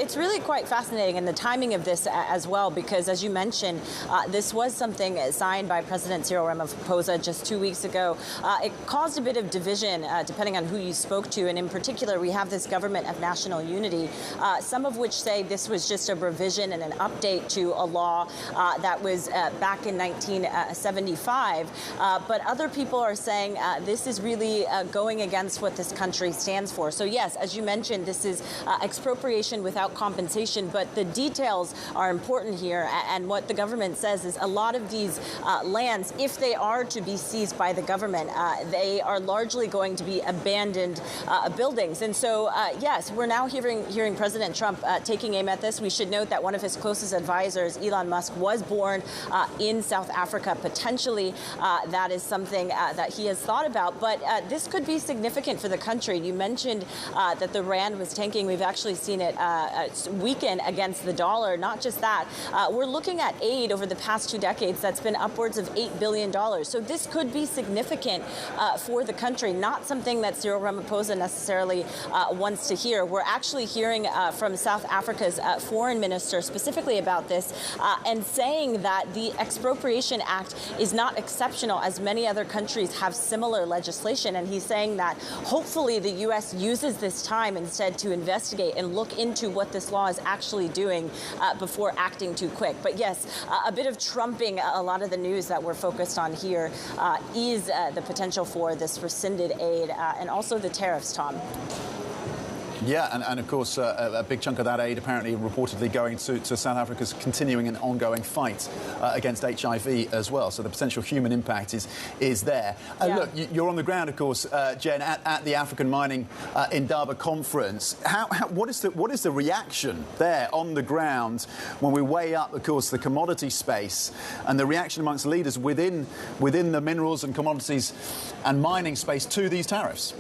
It's really quite fascinating, and the timing of this as well, because as you mentioned, this was something signed by President Cyril Ramaphosa just 2 weeks ago. It caused a bit of division depending on who you spoke to, and in particular, we have this government of national unity, some of which say this was just a revision and an update to a law that was back in 1975. But other people are saying this is really going against what this country stands for. So yes, as you mentioned, this is expropriation without compensation, but the details are important here. And what the government says is a lot of these lands, if they are to be seized by the government, they are largely going to be abandoned buildings. And so, yes, we're now hearing President Trump taking aim at this. We should note that one of his closest advisors, Elon Musk, was born in South Africa. Potentially, that is something that he has thought about. But this could be significant for the country. You mentioned that the rand was tanking. We've actually seen it weaken against the dollar. Not just that, we're looking at aid over the past 2 decades that's been upwards of $8 billion. So this could be significant for the country, not something that Cyril Ramaphosa necessarily wants to hear. We're actually hearing from South Africa's foreign minister specifically about this and saying that the Expropriation Act is not exceptional, as many other countries have similar legislation. And he's saying that hopefully the U.S. uses this time instead to investigate and look into what this law is actually doing before acting too quick. But yes, a bit of trumping a lot of the news that we're focused on here is the potential for this rescinded aid and also the tariffs, Tom. Yeah, and of course, a big chunk of that aid apparently reportedly going to South Africa's continuing and ongoing fight against HIV as well. So the potential human impact is there. Yeah. Look, you're on the ground, of course, Jen, at the African Mining Indaba conference. What is the reaction there on the ground when we weigh up, of course, the commodity space and the reaction amongst leaders within the minerals and commodities and mining space to these tariffs?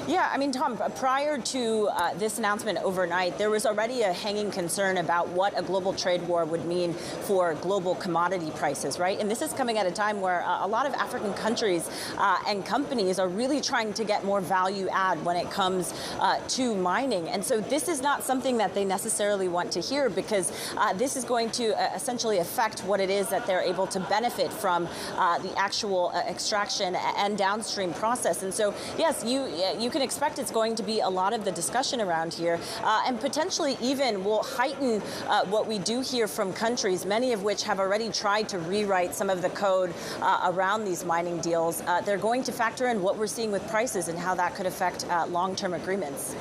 Yeah, I mean, Tom, prior to this announcement overnight, there was already a hanging concern about what a global trade war would mean for global commodity prices, right? And this is coming at a time where a lot of African countries and companies are really trying to get more value add when it comes to mining. And so this is not something that they necessarily want to hear, because this is going to essentially affect what it is that they're able to benefit from the actual extraction and downstream process. And so, yes, you can expect it's going to be a lot of the discussion around here, and potentially even will heighten what we do hear from countries, many of which have already tried to rewrite some of the code around these mining deals. They're going to factor in what we're seeing with prices and how that could affect long-term agreements.